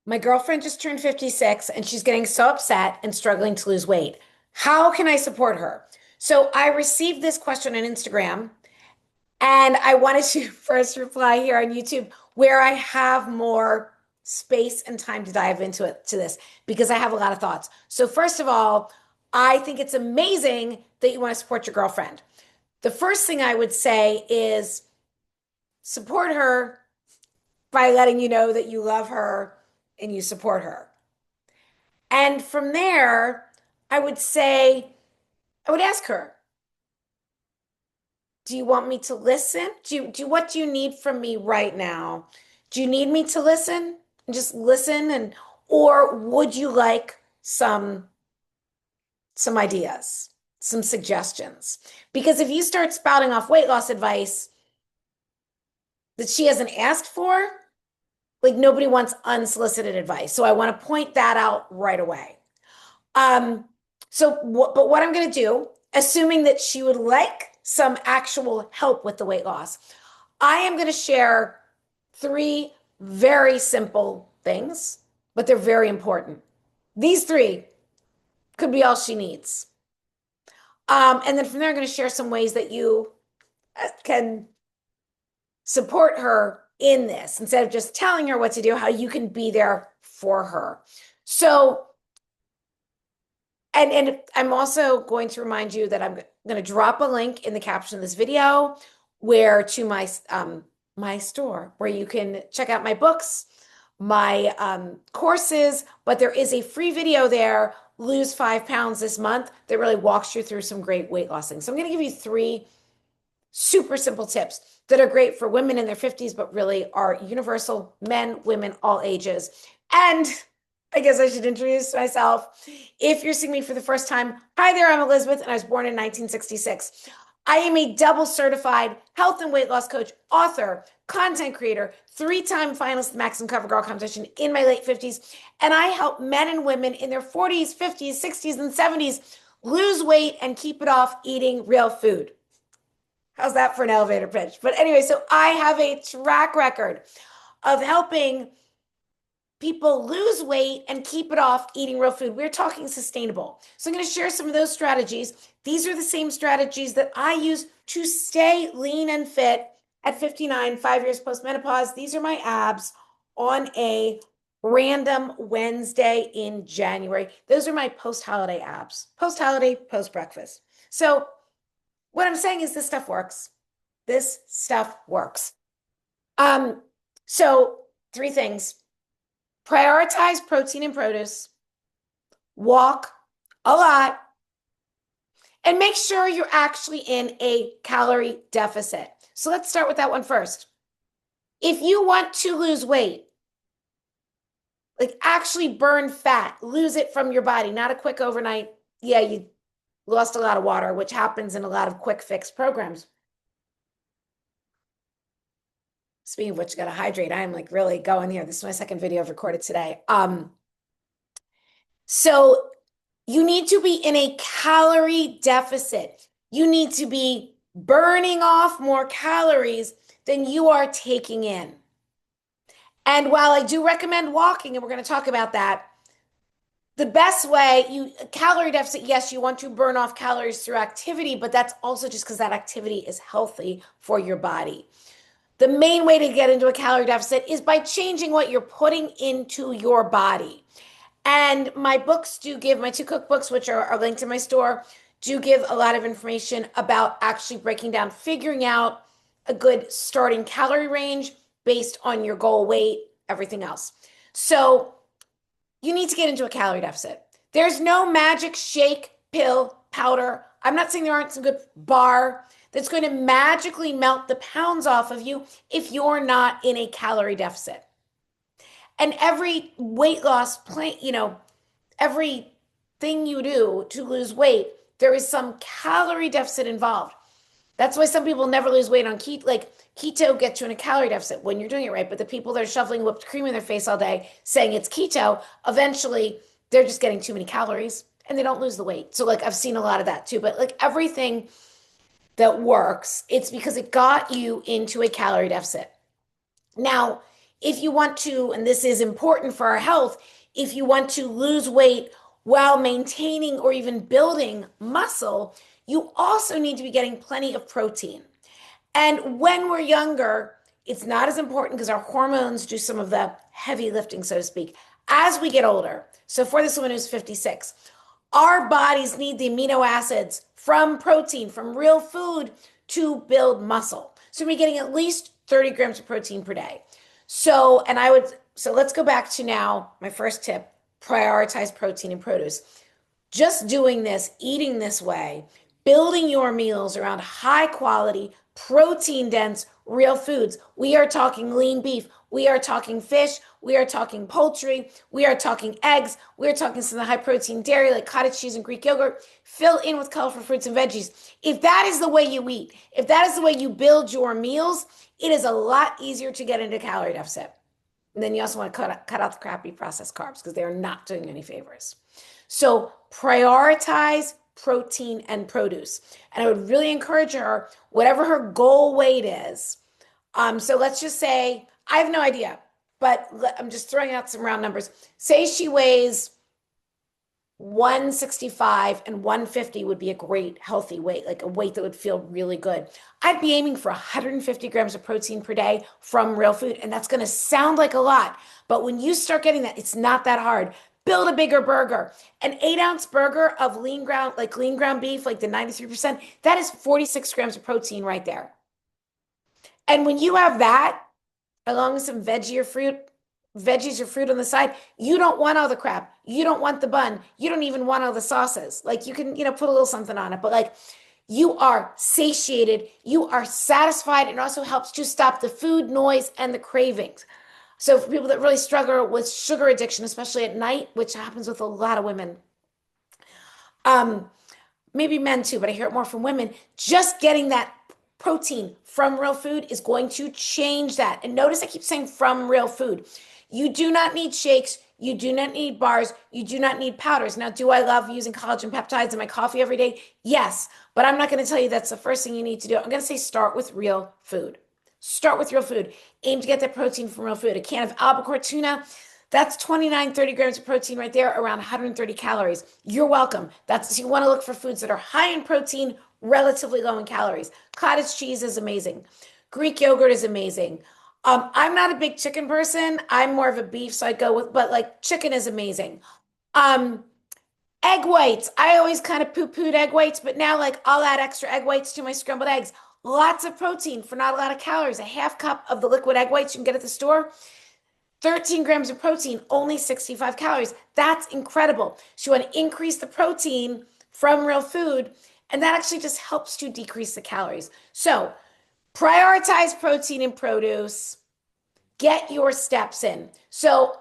My girlfriend just turned 56 and she's getting so upset and struggling to lose weight. How can I support her? So I received this question on Instagram and I wanted to first reply here on YouTube where I have more space and time to dive into it to this because I have a lot of thoughts. So first of all, I think it's amazing that you want to support your girlfriend. The first thing I would say is support her by letting you know that you love her and you support her. And from there, I would say, I would ask her, do you want me to listen? What do you need from me right now? Do you need me to listen and just listen or would you like some ideas, some suggestions? Because if you start spouting off weight loss advice that she hasn't asked for, like nobody wants unsolicited advice. So I want to point that out right away. Um, but what I'm going to do, assuming that she would like some actual help with the weight loss, I am going to share three very simple things, but they're very important. These three could be all she needs. And then from there, I'm going to share some ways that you can support her in this instead of just telling her what to do, how you can be there for her. So, and I'm also going to remind you that I'm going to drop a link in the caption of this video where to my store where you can check out my books, my courses, but there is a free video there, lose 5 pounds this month, that really walks you through some great weight loss things. So I'm going to give you three super simple tips that are great for women in their 50s, but really are universal, men, women, all ages. And I guess I should introduce myself. If you're seeing me for the first time, hi there, I'm Elizabeth, and I was born in 1966. I am a double certified health and weight loss coach, author, content creator, 3-time finalist at the Maximum Cover Girl competition in my late 50s. And I help men and women in their 40s, 50s, 60s, and 70s lose weight and keep it off eating real food. How's that for an elevator pitch? But anyway, so I have a track record of helping people lose weight and keep it off eating real food. We're talking sustainable. So I'm going to share some of those strategies. These are the same strategies that I use to stay lean and fit at 59, 5 years post-menopause. These are my abs on a random Wednesday in January. Those are my post-holiday abs. Post-holiday, post-breakfast. So what I'm saying is this stuff works. This stuff works. So three things. Prioritize protein and produce, walk a lot, and make sure you're actually in a calorie deficit. So let's start with that one first. If you want to lose weight, like actually burn fat, lose it from your body, not a quick overnight, yeah, you lost a lot of water, which happens in a lot of quick fix programs. Speaking of which, you got to hydrate. I'm like really going here. This is my second video I've recorded today. So you need to be in a calorie deficit. You need to be burning off more calories than you are taking in. And while I do recommend walking, and we're going to talk about that, the best way, calorie deficit, yes, you want to burn off calories through activity, but that's also just because that activity is healthy for your body. The main way to get into a calorie deficit is by changing what you're putting into your body. And my books do give, my two cookbooks, which are linked in my store, do give a lot of information about actually breaking down, figuring out a good starting calorie range based on your goal weight, everything else. So you need to get into a calorie deficit. There's no magic shake, pill, powder. I'm not saying there aren't some good bar that's going to magically melt the pounds off of you if you're not in a calorie deficit. And every weight loss plan, everything you do to lose weight, there is some calorie deficit involved. That's why some people never lose weight on keto. Like keto gets you in a calorie deficit when you're doing it right. But the people that are shoveling whipped cream in their face all day saying it's keto, eventually they're just getting too many calories and they don't lose the weight. So like I've seen a lot of that too. But like everything that works, it's because it got you into a calorie deficit. Now, If you want to, and this is important for our health, if you want to lose weight while maintaining or even building muscle, you also need to be getting plenty of protein. And when we're younger, it's not as important because our hormones do some of the heavy lifting, so to speak. As we get older, so for this woman who's 56, our bodies need the amino acids from protein, from real food to build muscle. So we're getting at least 30 grams of protein per day. So let's go back to now my first tip, prioritize protein and produce. Just doing this, eating this way, building your meals around high quality, protein dense, real foods. We are talking lean beef. We are talking fish. We are talking poultry. We are talking eggs. We are talking some of the high protein dairy like cottage cheese and Greek yogurt. Fill in with colorful fruits and veggies. If that is the way you eat, if that is the way you build your meals, it is a lot easier to get into calorie deficit. And then you also want to cut out the crappy processed carbs because they are not doing any favors. So prioritize protein and produce. And I would really encourage her, whatever her goal weight is. So let's just say, I have no idea, but I'm just throwing out some round numbers. Say she weighs 165 and 150 would be a great healthy weight, like a weight that would feel really good. I'd be aiming for 150 grams of protein per day from real food. And that's going to sound like a lot, but when you start getting that, it's not that hard. Build a bigger burger. An 8-ounce burger of lean ground beef, like the 93%, that is 46 grams of protein right there. And when you have that, along with some veggies or fruit on the side, you don't want all the crap. You don't want the bun. You don't even want all the sauces. Like you can, put a little something on it, but like you are satiated, you are satisfied. It also helps to stop the food noise and the cravings. So for people that really struggle with sugar addiction, especially at night, which happens with a lot of women, maybe men too, but I hear it more from women, just getting that protein from real food is going to change that. And notice I keep saying from real food. You do not need shakes. You do not need bars. You do not need powders. Now, do I love using collagen peptides in my coffee every day? Yes, but I'm not going to tell you that's the first thing you need to do. I'm going to say start with real food. Start with real food. Aim to get that protein from real food. A can of albacore tuna, that's 29, 30 grams of protein right there, around 130 calories. You're welcome. So you want to look for foods that are high in protein, relatively low in calories. Cottage cheese is amazing. Greek yogurt is amazing. I'm not a big chicken person. I'm more of a beef, so I go with, but like chicken is amazing. Egg whites. I always kind of poo-pooed egg whites, but now like I'll add extra egg whites to my scrambled eggs. Lots of protein for not a lot of calories. A half cup of the liquid egg whites you can get at the store. 13 grams of protein, only 65 calories. That's incredible. So you want to increase the protein from real food, and that actually just helps to decrease the calories. So prioritize protein and produce. Get your steps in. So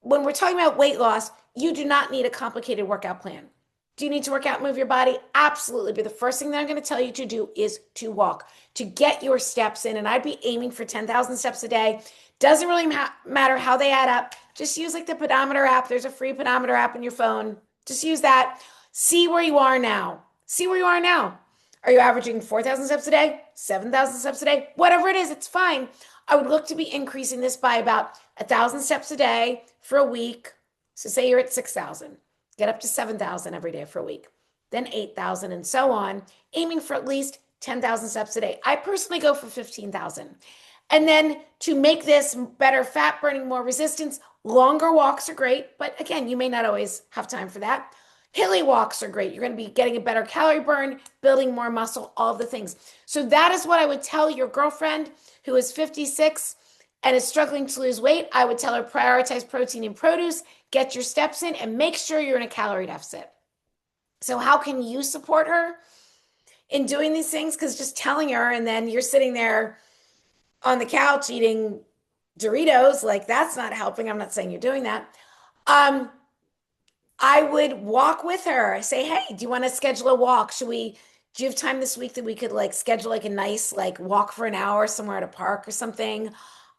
when we're talking about weight loss, you do not need a complicated workout plan. Do you need to work out and move your body? Absolutely. But the first thing that I'm going to tell you to do is to walk, to get your steps in. And I'd be aiming for 10,000 steps a day. Doesn't really matter how they add up. Just use like the pedometer app. There's a free pedometer app on your phone. Just use that. See where you are now. See where you are now. Are you averaging 4,000 steps a day? 7,000 steps a day? Whatever it is, it's fine. I would look to be increasing this by about 1,000 steps a day for a week. So say you're at 6,000. Get up to 7,000 every day for a week. Then 8,000 and so on, aiming for at least 10,000 steps a day. I personally go for 15,000. And then to make this better fat burning, more resistance, longer walks are great. But again, you may not always have time for that. Hilly walks are great. You're going to be getting a better calorie burn, building more muscle, all of the things. So that is what I would tell your girlfriend who is 56 and is struggling to lose weight. I would tell her prioritize protein and produce, get your steps in, and make sure you're in a calorie deficit. So how can you support her in doing these things? Because just telling her and then you're sitting there on the couch eating Doritos, like that's not helping. I'm not saying you're doing that. I would walk with her. I say, hey, do you want to schedule a walk? Do you have time this week that we could like schedule like a nice like walk for an hour somewhere at a park or something?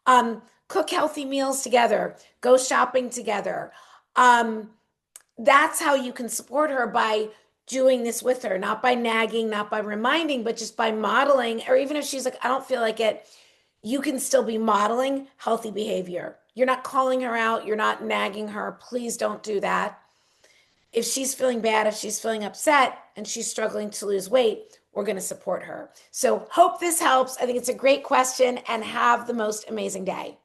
Cook healthy meals together, go shopping together. That's how you can support her, by doing this with her, not by nagging, not by reminding, but just by modeling. Or even if she's like, I don't feel like it, you can still be modeling healthy behavior. You're not calling her out, you're not nagging her. Please don't do that. If she's feeling bad, if she's feeling upset and she's struggling to lose weight, we're going to support her. So, hope this helps. I think it's a great question, and have the most amazing day.